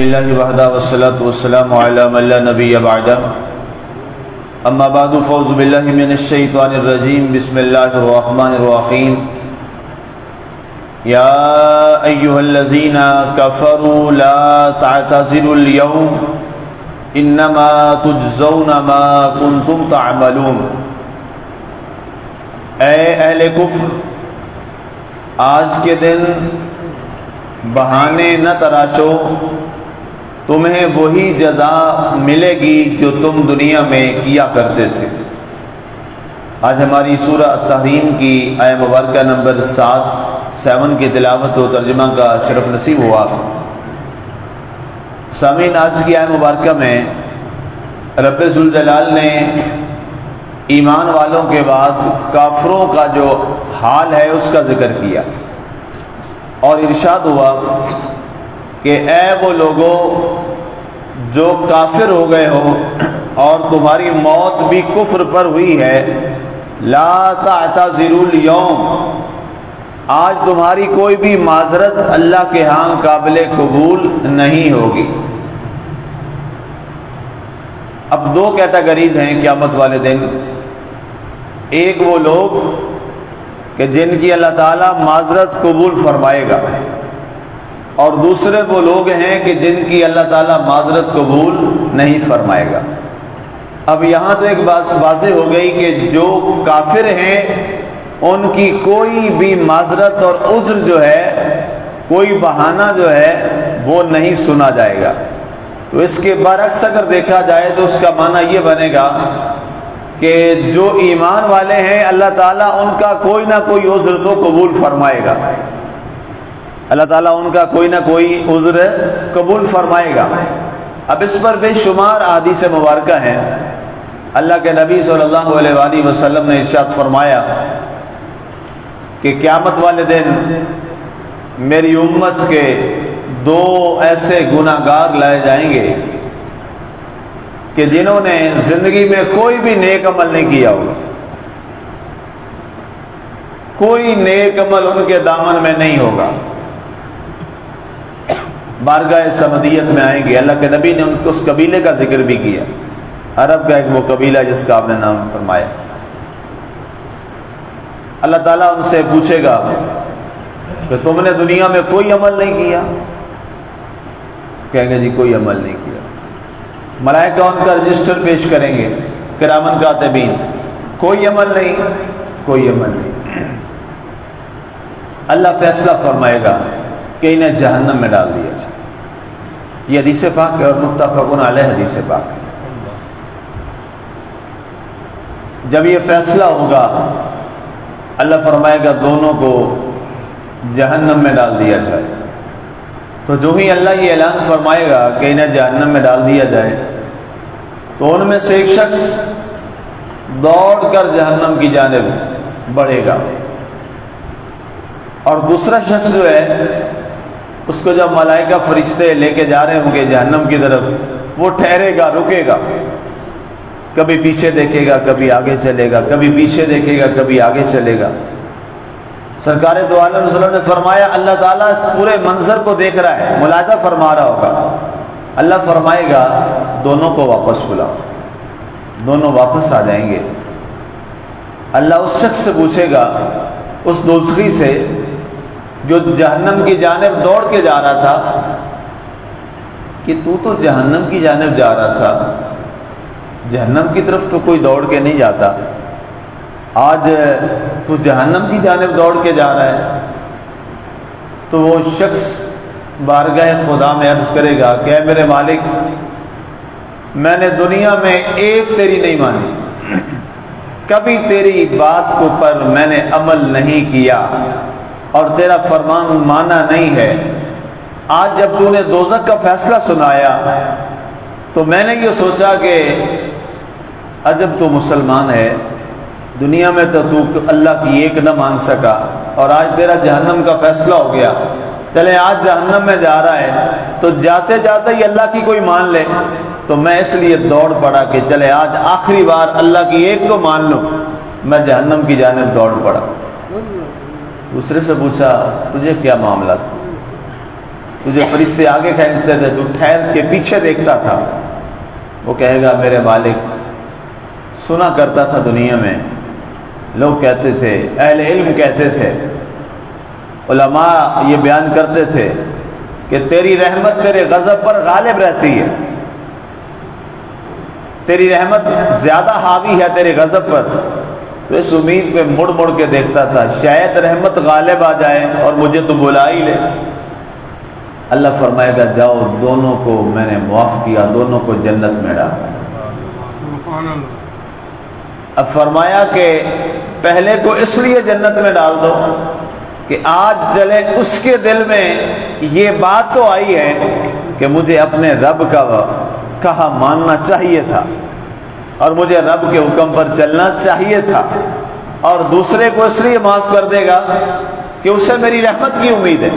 اللہ وحدہ والصلاة والسلام علی من لا نبی بعدہ اما بعد فاعوذ باللہ من الشیطان الرجیم بسم اللہ الرحمن الرحیم یا ایہا الذین کفروا لا تعتذروا اليوم انما تجزون ما کنتم تعملون۔ اے اہل کفر، آج کے دن بہانے نہ تراشو، تمہیں وہی جزا ملے گی جو تم دنیا میں کیا کرتے تھے۔ آج ہماری سورہ التحریم کی آیہ مبارکہ نمبر 7 کی تلاوت و ترجمہ کا شرف نصیب ہوا۔ سامعین، آج کی آیہ مبارکہ میں رب ذوالجلال نے ایمان والوں کے بعد کافروں کا جو حال ہے اس کا ذکر کیا اور ارشاد ہوا کہ اے وہ لوگوں جو کافر ہو گئے ہو اور تمہاری موت بھی کفر پر ہوئی ہے، لا تعتذروا اليوم، آج تمہاری کوئی بھی معذرت اللہ کے ہاں قابل قبول نہیں ہوگی۔ اب دو کیٹیگریز ہیں قیامت والے دن۔ ایک وہ لوگ کہ جن کی اللہ تعالیٰ معذرت قبول فرمائے گا، اور دوسرے وہ لوگ ہیں کہ جن کی اللہ تعالیٰ معذرت قبول نہیں فرمائے گا۔ اب یہاں تو ایک بات واضح ہو گئی کہ جو کافر ہیں ان کی کوئی بھی معذرت اور عذر جو ہے، کوئی بہانہ جو ہے وہ نہیں سنا جائے گا۔ تو اس کے برعکس اگر دیکھا جائے تو اس کا معنی یہ بنے گا کہ جو ایمان والے ہیں اللہ تعالیٰ ان کا کوئی نہ کوئی عذر تو قبول فرمائے گا، اللہ تعالیٰ ان کا کوئی نہ کوئی عذر قبول فرمائے گا۔ اب اس پر بے شمار احادیث مبارکہ ہیں۔ اللہ کے نبی صلی اللہ علیہ وآلہ وسلم نے ارشاد فرمایا کہ قیامت والے دن میری امت کے دو ایسے گناہگار لائے جائیں گے کہ جنہوں نے زندگی میں کوئی بھی نیک عمل نہیں کیا ہوگا، کوئی نیک عمل ان کے دامن میں نہیں ہوگا، بارگاہ سمدیت میں آئیں گے۔ اللہ کے نبی نے اس قبیلے کا ذکر بھی کیا، عرب کا ایک وہ قبیلہ جس کا آپ نے نام فرمایا۔ اللہ تعالیٰ ان سے پوچھے گا کہ تم نے دنیا میں کوئی عمل نہیں کیا؟ کہیں گے جی کوئی عمل نہیں کیا۔ ملائکہ ان کا رجسٹر پیش کریں گے، کرامن کاتبین، کوئی عمل نہیں، کوئی عمل نہیں۔ اللہ فیصلہ فرمائے گا کہ انہیں جہنم میں ڈال دیا جائے۔ یہ حدیث پاک ہے اور متفق علیہ حدیث پاک ہے۔ جب یہ فیصلہ ہوگا اللہ فرمائے گا دونوں کو جہنم میں ڈال دیا جائے۔ تو جو ہی اللہ یہ اعلان فرمائے گا کہ انہیں جہنم میں ڈال دیا جائے تو ان میں سے ایک شخص دوڑ کر جہنم کی جانب بڑھے گا، اور دوسرا شخص جو ہے اس کو جب ملائکہ فرشتے لے کے جا رہے ہوں گے جہنم کی طرف، وہ ٹھہرے گا، رکے گا، کبھی پیچھے دیکھے گا، کبھی آگے چلے گا، کبھی پیچھے دیکھے گا، کبھی آگے چلے گا۔ سرکار دو عالم صلی اللہ علیہ وسلم نے فرمایا اللہ تعالیٰ اس پورے منظر کو دیکھ رہا ہے، ملاحظہ فرما رہا ہوگا۔ اللہ فرمائے گا دونوں کو واپس بلاؤ، دونوں واپس آ جائیں گے۔ اللہ اس شخص سے پوچھے گا، اس دوزخی سے جو جہنم کی جانب دوڑ کے جا رہا تھا، کہ تو جہنم کی جانب جا رہا تھا، جہنم کی طرف تو کوئی دوڑ کے نہیں جاتا، آج تو جہنم کی جانب دوڑ کے جا رہا ہے۔ تو وہ شخص بارگاہ خدا میں عرض کرے گا کہ اے میرے مالک، میں نے دنیا میں ایک تیری نہیں مانی، کبھی تیری بات کو پر میں نے عمل نہیں کیا اور تیرا فرمان مانا نہیں ہے۔ آج جب تو نے دوزخ کا فیصلہ سنایا تو میں نے یہ سوچا کہ عجب تو مسلمان ہے، دنیا میں تو اللہ کی ایک نہ مان سکا اور آج تیرا جہنم کا فیصلہ ہو گیا، چلے آج جہنم میں جا رہا ہے تو جاتے جاتے ہی اللہ کی کوئی مان لے، تو میں اس لیے دوڑ پڑا کہ چلے آج آخری بار اللہ کی ایک تو مان لوں، میں جہنم کی جانب دوڑ پڑا۔ دوسرے سے پوچھا تجھے کیا معاملہ تھا؟ تجھے فرشتے آگے کھینچتے تھے، تو ٹھہر کے پیچھے دیکھتا تھا۔ وہ کہے گا میرے مالک، سنا کرتا تھا دنیا میں لوگ کہتے تھے، اہل علم کہتے تھے، علماء یہ بیان کرتے تھے کہ تیری رحمت تیرے غضب پر غالب رہتی ہے، تیری رحمت زیادہ حاوی ہے تیرے غضب پر۔ تو اس امید پہ مڑ مڑ کے دیکھتا تھا شاید رحمت غالب آ جائے اور مجھے تو بلا ہی لے۔ اللہ فرمائے گا جاؤ، دونوں کو میں نے معاف کیا، دونوں کو جنت میں ڈالا۔ اب فرمایا کہ پہلے کو اس لیے جنت میں ڈال دو کہ آج چلے اس کے دل میں یہ بات تو آئی ہے کہ مجھے اپنے رب کا کہا ماننا چاہیے تھا اور مجھے رب کے حکم پر چلنا چاہیے تھا، اور دوسرے کو اس لیے معاف کر دے گا کہ اسے میری رحمت کی امید ہے۔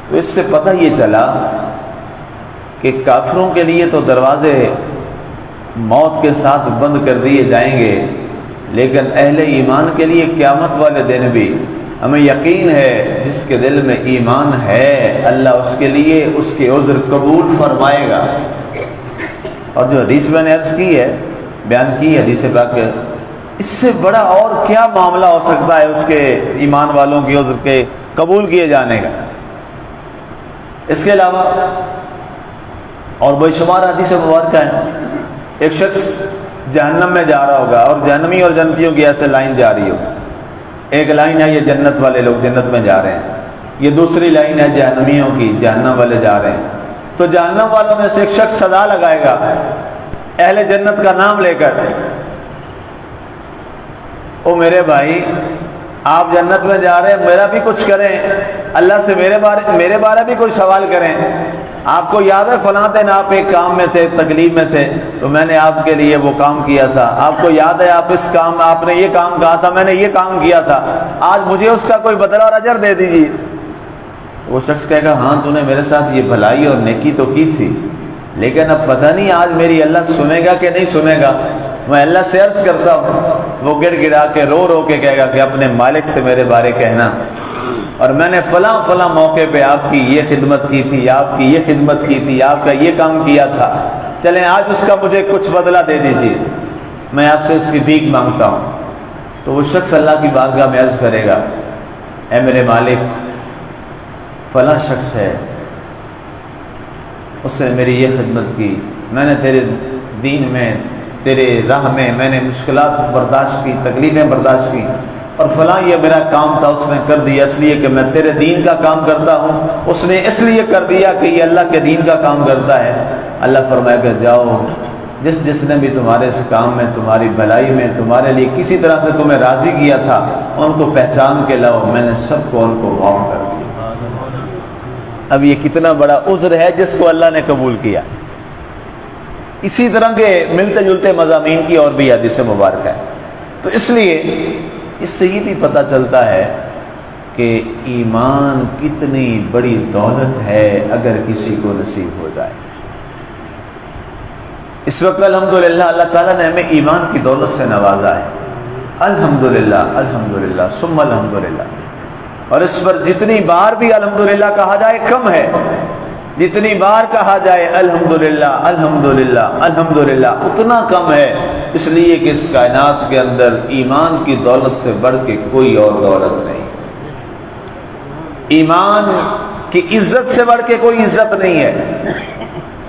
تو اس سے پتہ یہ چلا کہ کافروں کے لیے تو دروازے موت کے ساتھ بند کر دیے جائیں گے، لیکن اہل ایمان کے لیے قیامت والے دن بھی ہمیں یقین ہے جس کے دل میں ایمان ہے اللہ اس کے لیے اس کے عذر قبول فرمائے گا۔ اور جو حدیث میں نے عرض کی ہے، بیان کی حدیث پاک، اس سے بڑا اور کیا معاملہ ہو سکتا ہے اس کے ایمان والوں کے عذر کے قبول کیے جانے کا۔ اس کے علاوہ اور بے شمار حدیث مبارکہ ہیں۔ ایک شخص جہنم میں جا رہا ہوگا اور جہنمی اور جنتیوں کی ایسے لائن جا رہی ہو، ایک لائن ہے یہ جنت والے لوگ جنت میں جا رہے ہیں، یہ دوسری لائن ہے جہنمیوں کی، جہنم والے جا رہے ہیں۔ تو جہنم والوں میں سے ایک شخص صدا لگائے گا اہل جنت کا نام لے کر، او میرے بھائی آپ جنت میں جا رہے ہیں، میرا بھی کچھ کریں، اللہ سے میرے بارے بھی کوئی سوال کریں۔ آپ کو یاد ہے فلاں دن آپ ایک کام میں تھے، تکلیف میں تھے، تو میں نے آپ کے لیے وہ کام کیا تھا۔ آپ کو یاد ہے آپ نے یہ کام کہا تھا، میں نے یہ کام کیا تھا، آج مجھے اس کا کوئی بدلہ اور اجر دے دیجیے۔ وہ شخص کہے گا ہاں تو نے میرے ساتھ یہ بھلائی اور نیکی تو کی تھی، لیکن اب پتہ نہیں آج میری اللہ سنے گا کہ نہیں سنے گا۔ میں اللہ سے عرض کرتا ہوں، وہ گڑ گڑا کے رو رو کے کہے گا کہ اپنے مالک سے میرے بارے کہنا، اور میں نے فلاں فلاں موقع پہ آپ کی یہ خدمت کی تھی، آپ کی یہ خدمت کی تھی، آپ کا یہ کام کیا تھا، چلیں آج اس کا مجھے کچھ بدلہ دے دیجیے، میں آپ سے اس کی بھیک مانگتا ہوں۔ تو وہ شخص اللہ کی بارگاہ میں عرض کرے گا، اے میرے مالک فلاں شخص ہے، اس نے میری یہ خدمت کی، میں نے تیرے دین میں تیرے راہ میں نے مشکلات برداشت کی، تکلیفیں برداشت کی، اور فلاں یہ میرا کام تھا اس نے کر دیا، اس لیے کہ میں تیرے دین کا کام کرتا ہوں، اس نے اس لیے کر دیا کہ یہ اللہ کے دین کا کام کرتا ہے۔ اللہ فرمائے گا جاؤ، جس نے بھی تمہارے اس کام میں، تمہاری بھلائی میں، تمہارے لیے کسی طرح سے تمہیں راضی کیا تھا، ان کو پہچان کے لاؤ، میں نے سب کو ان کو معاف کر دیا۔ اب یہ کتنا بڑا عذر ہے جس کو اللہ نے قبول کیا۔ اسی طرح کے ملتے جلتے مضامین کی اور بھی حدیث مبارکہ ہے۔ تو اس لیے اس سے یہ بھی پتہ چلتا ہے کہ ایمان کتنی بڑی دولت ہے اگر کسی کو نصیب ہو جائے۔ اس وقت الحمدللہ اللہ تعالیٰ نے ہمیں ایمان کی دولت سے نوازا ہے، الحمدللہ الحمدللہ ثم الحمدللہ، اور اس پر جتنی بار بھی الحمدللہ کہا جائے کم ہے، جتنی بار کہا جائے الحمدللہ الحمدللہ الحمدللہ اتنا کم ہے، اس لیے کہ اس کائنات کے اندر ایمان کی دولت سے بڑھ کے کوئی اور دولت نہیں، ایمان کی عزت سے بڑھ کے کوئی عزت نہیں ہے،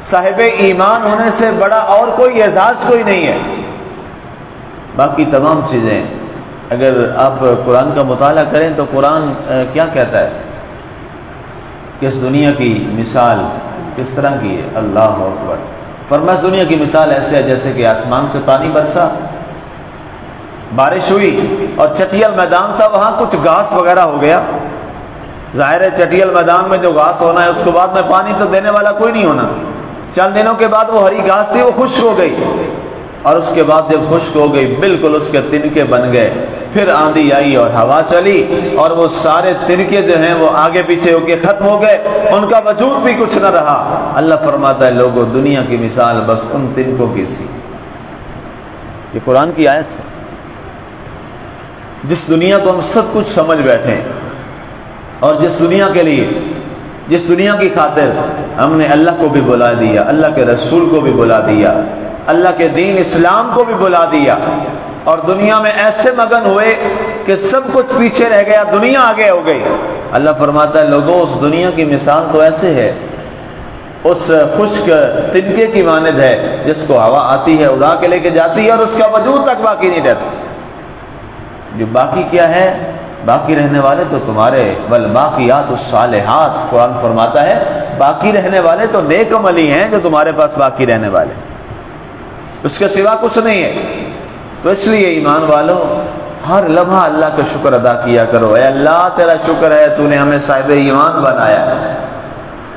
صاحب ایمان ہونے سے بڑا اور کوئی اعزاز کوئی نہیں ہے۔ باقی تمام چیزیں اگر آپ قرآن کا مطالعہ کریں تو قرآن کیا کہتا ہے کہ اس دنیا کی مثال کس طرح کی ہے، اللہ اکبر، فرمایا دنیا کی مثال ایسے ہے جیسے کہ آسمان سے پانی برسا، بارش ہوئی اور چٹیل میدان تھا، وہاں کچھ گھاس وغیرہ ہو گیا، ظاہر ہے چٹیل میدان میں جو گھاس ہونا ہے اس کے بعد میں پانی تو دینے والا کوئی نہیں ہونا، چند دنوں کے بعد وہ ہری گھاس تھی وہ خشک ہو گئی، اور اس کے بعد جب خشک ہو گئی بالکل اس کے تنکے بن گئے، پھر آندھی آئی اور ہوا چلی اور وہ سارے تنکے جو ہیں وہ آگے پیچھے ہو کے ختم ہو گئے، ان کا وجود بھی کچھ نہ رہا۔ اللہ فرماتا ہے لوگوں دنیا کی مثال بس ان تنکوں کی سی، یہ قرآن کی آیت ہے، جس دنیا کو ہم سب کچھ سمجھ بیٹھے اور جس دنیا کے لیے جس دنیا کی خاطر ہم نے اللہ کو بھی بلا دیا، اللہ کے رسول کو بھی بلا دیا، اللہ کے دین اسلام کو بھی بلا دیا، اور دنیا میں ایسے مگن ہوئے کہ سب کچھ پیچھے رہ گیا، دنیا آگے ہو گئی۔ اللہ فرماتا ہے لوگوں اس دنیا کی مثال تو ایسے ہے، اس خشک تنکے کی مانند ہے جس کو ہوا آتی ہے اڑا کے لے کے جاتی ہے اور اس کا وجود تک باقی نہیں رہتا۔ جو باقی کیا ہے؟ باقی رہنے والے تو تمہارے والباقیات الصالحات، قرآن فرماتا ہے باقی رہنے والے تو نیک عملی ہیں جو تمہارے پاس باقی رہنے والے، اس کے سوا کچھ نہیں ہے۔ تو اس لیے ایمان والو ہر لمحہ اللہ کا شکر ادا کیا کرو، اے اللہ تیرا شکر ہے تو نے ہمیں صاحب ایمان بنایا ہے،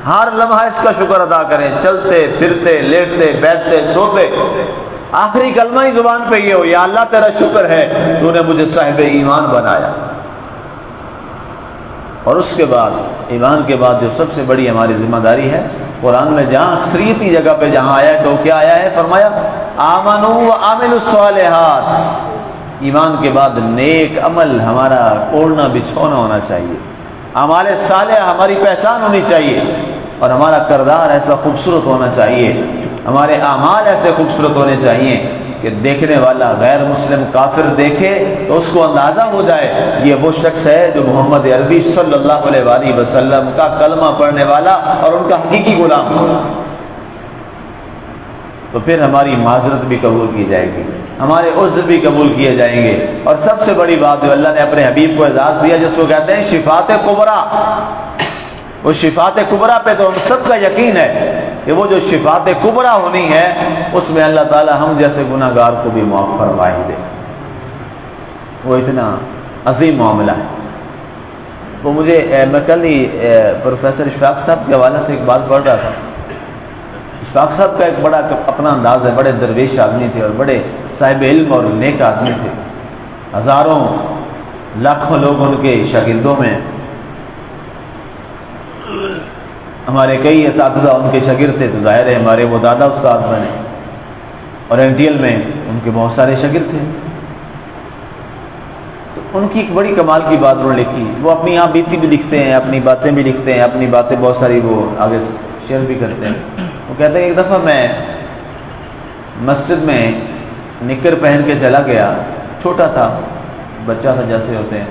ہر لمحہ اس کا شکر ادا کریں، چلتے پھرتے لیٹتے بیٹھتے سوتے، آخری کلمہ ہی زبان پہ یہ ہو، یا اللہ تیرا شکر ہے تو نے مجھے صاحب ایمان بنایا۔ اور اس کے بعد ایمان کے بعد جو سب سے بڑی ہماری ذمہ داری ہے، قرآن میں جہاں اکثریتی جگہ پہ جہاں آیا ہے تو کیا آیا ہے؟ فرمایا آمنوا وعملوا الصالحات، ایمان کے بعد نیک عمل ہمارا اوڑھنا بچھونا ہونا چاہیے، اعمال صالحہ ہماری پہچان ہونی چاہیے، اور ہمارا کردار ایسا خوبصورت ہونا چاہیے، ہمارے اعمال ایسے خوبصورت ہونے چاہیے کہ دیکھنے والا غیر مسلم کافر دیکھے تو اس کو اندازہ ہو جائے یہ وہ شخص ہے جو محمد عربی صلی اللہ علیہ وآلہ وسلم کا کلمہ پڑھنے والا اور ان کا حقیقی غلام ہو۔ تو پھر ہماری معذرت بھی قبول کی جائے گی، ہمارے عذر بھی قبول کیے جائیں گے، اور سب سے بڑی بات جو اللہ نے اپنے حبیب کو اعزاز دیا جس کو کہتے ہیں شفاعت کبریٰ، وہ شفاعت کبریٰ پہ تو ہم سب کا یقین ہے کہ وہ جو شفاعت کبریٰ ہونی ہے اس میں اللہ تعالی ہم جیسے گناہ گار کو بھی معاف فرما ہی دے، وہ اتنا عظیم معاملہ ہے۔ وہ مجھے میں کل ہی پروفیسر اشفاق صاحب کے حوالے سے ایک بات پڑھ رہا تھا۔ اشفاق صاحب کا ایک بڑا اپنا انداز ہے، بڑے درویش آدمی تھے اور بڑے صاحب علم اور نیک آدمی تھے، ہزاروں لاکھوں لوگ ان کے شاگردوں میں، ہمارے کئی اساتذہ ان کے شاگرد تھے، تو ظاہر ہے ہمارے وہ دادا استاد بنے، اور NTL میں ان کے بہت سارے شاگرد تھے۔ تو ان کی ایک بڑی کمال کی بات انہوں نے لکھی، وہ اپنی یہاں بیتی بھی لکھتے ہیں، اپنی باتیں بھی لکھتے ہیں، اپنی باتیں بہت ساری وہ آگے شیئر بھی کرتے ہیں۔ وہ کہتے ہیں ایک دفعہ میں مسجد میں نکر پہن کے چلا گیا، چھوٹا تھا، بچہ تھا جیسے ہوتے ہیں،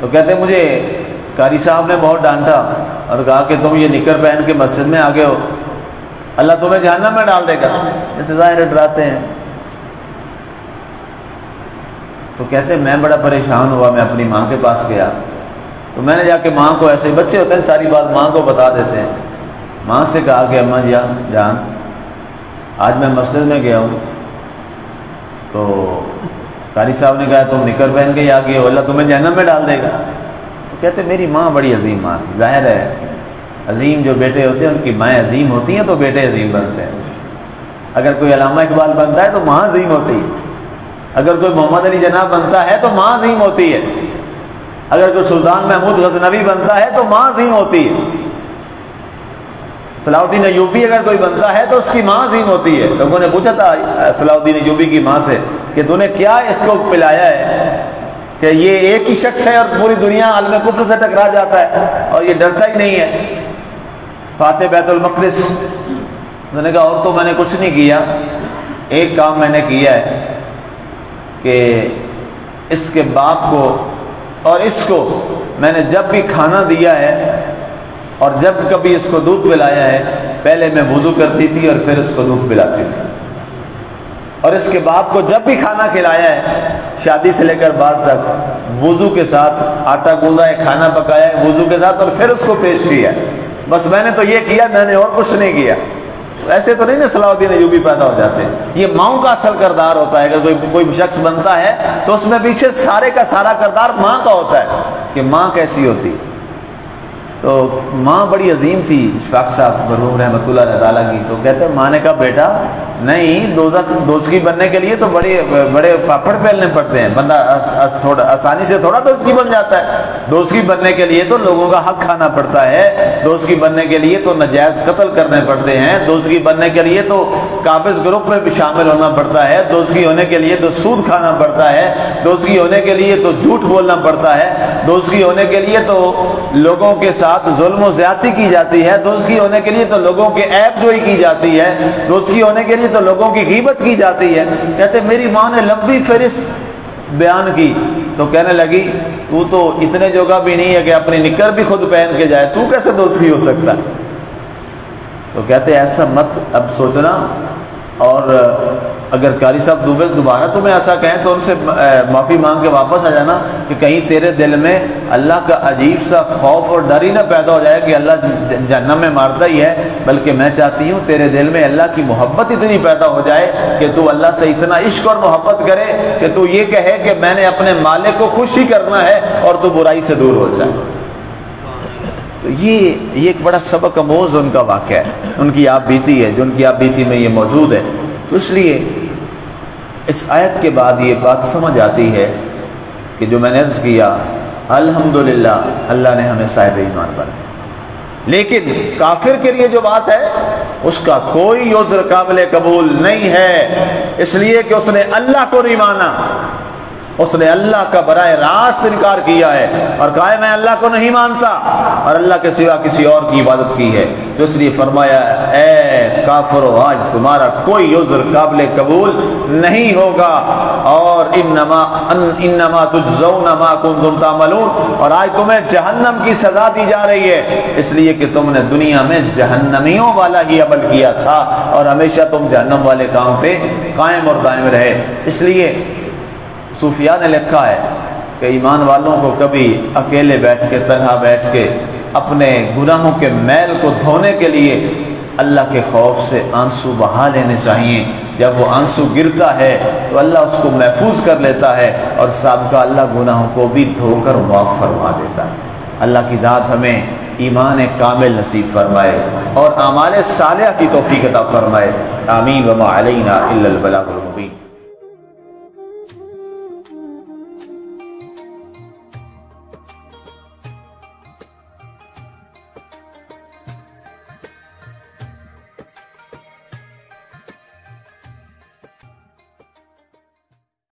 تو کہتے ہیں مجھے قاری صاحب نے بہت ڈانٹا اور کہا کہ تم یہ نکر پہن کے مسجد میں آگے ہو، اللہ تمہیں جہنم میں ڈال دے گا، جیسے ظاہر ڈراتے ہیں۔ تو کہتے ہیں میں بڑا پریشان ہوا، میں اپنی ماں کے پاس گیا، تو میں نے جا کے ماں کو، ایسے بچے ہوتے ہیں ساری بات ماں کو بتا دیتے ہیں، ماں سے کہا کہ اماں جان آج میں مسجد میں گیا ہوں، تو قاری صاحب نے کہا تم نکر پہن کے آ گئے ہو، اللہ تمہیں جہنم میں ڈال دے گا۔ تو کہتے میری ماں بڑی عظیم ماں تھی، ظاہر ہے عظیم جو بیٹے ہوتے ہیں ان کی مائیں عظیم ہوتی ہیں تو بیٹے عظیم بنتے ہیں۔ اگر کوئی علامہ اقبال بنتا ہے تو ماں عظیم ہوتی ہے، اگر کوئی محمد علی جناح بنتا ہے تو ماں عظیم ہوتی ہے، اگر کوئی سلطان محمود غزنوی بنتا ہے تو ماں عظیم ہوتی ہے، صلاح الدین ایوبی اگر کوئی بنتا ہے تو اس کی ماں عظیم ہوتی ہے۔ لوگوں نے پوچھا تھا صلاح الدین ایوبی کی ماں سے کہ تو نے کیا اس کو پلایا ہے کہ یہ ایک ہی شخص ہے اور پوری دنیا عالم کفر سے ٹکرا جاتا ہے اور یہ ڈرتا ہی نہیں ہے، فاتح بیت المقدس۔ میں نے کہا اور تو میں نے کچھ نہیں کیا، ایک کام میں نے کیا ہے کہ اس کے باپ کو اور اس کو میں نے جب بھی کھانا دیا ہے اور جب کبھی اس کو دودھ پلایا ہے پہلے میں وضو کرتی تھی اور پھر اس کو دودھ پلاتی تھی، اور اس کے باپ کو جب بھی کھانا کھلایا ہے شادی سے لے کر بعد تک وضو کے ساتھ آٹا گوندا ہے، کھانا پکایا ہے وضو کے ساتھ اور پھر اس کو پیش کیا ہے۔ بس میں نے تو یہ کیا، میں نے اور کچھ نہیں کیا۔ ایسے تو نہیں نا صلاح الدین ایوبی پیدا ہو جاتے، یہ ماں کا اصل کردار ہوتا ہے۔ اگر کوئی شخص بنتا ہے تو اس میں پیچھے سارے کا سارا کردار ماں کا ہوتا ہے کہ ماں کیسی ہوتی۔ تو ماں بڑی عظیم تھی اشفاق صاحب مرحوم رحمۃ اللہ تعالیٰ کی۔ تو کہتے ہیں ماں نے کہا بیٹا نہیں، دوزخی بننے کے لیے تو بڑے پاپڑ پھیلنے پڑتے ہیں، بندہ تھوڑا آسانی سے تھوڑا دوزخی بن جاتا ہے۔ دوزخی بننے کے لیے تو لوگوں کا حق کھانا پڑتا ہے، دوزخی بننے کے لیے تو ناجائز قتل کرنے پڑتے ہیں، دوزخی بننے کے لیے تو قابض گروپ میں بھی شامل ہونا پڑتا ہے، دوزخی ہونے کے لیے تو سود کھانا پڑتا ہے، دوزخی ہونے کے لیے تو جھوٹ بولنا پڑتا ہے، دوزخی ہونے کے لیے تو لوگوں کے ساتھ ساتھ ظلم و زیادتی کی جاتی ہے، دوستی ہونے کے لیے تو لوگوں کے عیب جوئی کی جاتی ہے، دوستی ہونے کے لیے تو لوگوں کی غیبت کی جاتی ہے۔ کہتے میری ماں نے لمبی فہرست بیان کی تو کہنے لگی تو اتنے جگہ بھی نہیں ہے کہ اپنی نکر بھی خود پہن کے جائے، تو کیسے دوستی ہو سکتا ہے؟ تو کہتے ایسا مت اب سوچنا، اور اگر قاری صاحب دوبارہ تمہیں ایسا کہیں تو ان سے معافی مانگ کے واپس آ جانا کہ کہیں تیرے دل میں اللہ کا عجیب سا خوف اور ڈر ہی نہ پیدا ہو جائے کہ اللہ جہنم میں مارتا ہی ہے، بلکہ میں چاہتی ہوں تیرے دل میں اللہ کی محبت اتنی پیدا ہو جائے کہ تو اللہ سے اتنا عشق اور محبت کرے کہ تو یہ کہے کہ میں نے اپنے مالک کو خوش ہی کرنا ہے اور تو برائی سے دور ہو جائے۔ تو یہ ایک بڑا سبق آموز ان کا واقعہ ہے، ان کی آپ بیتی ہے، جو ان کی آپ بیتی میں یہ موجود ہے۔ تو اس لیے اس آیت کے بعد یہ بات سمجھ آتی ہے کہ جو میں نے عرض کیا الحمدللہ اللہ نے ہمیں صاحب ایمان بنایا، لیکن کافر کے لیے جو بات ہے اس کا کوئی عذر قابل قبول نہیں ہے، اس لیے کہ اس نے اللہ کو نہیں مانا، اس نے اللہ کا براہ راست انکار کیا ہے اور کہا ہے میں اللہ کو نہیں مانتا اور اللہ کے سوا کسی اور کی عبادت کی ہے۔ تو اس لیے فرمایا اے کافرو آج تمہارا کوئی عذر قابل قبول نہیں ہوگا، اور انما تجزون ما کنتم تعملون، اور آج تمہیں جہنم کی سزا دی جا رہی ہے اس لیے کہ تم نے دنیا میں جہنمیوں والا ہی عمل کیا تھا اور ہمیشہ تم جہنم والے کام پہ قائم اور دائم رہے۔ اس لیے صوفیاء نے لکھا ہے کہ ایمان والوں کو کبھی اکیلے بیٹھ کے تنہا بیٹھ کے اپنے گناہوں کے میل کو دھونے کے لیے اللہ کے خوف سے آنسو بہا لینے چاہیے۔ جب وہ آنسو گرتا ہے تو اللہ اس کو محفوظ کر لیتا ہے اور سابقہ اللہ گناہوں کو بھی دھو کر معاف فرما دیتا ہے۔ اللہ کی ذات ہمیں ایمان کامل نصیب فرمائے اور اعمال صالحہ کی توفیق عطا فرمائے۔ آمین وما علینا الا البلاغ المبین۔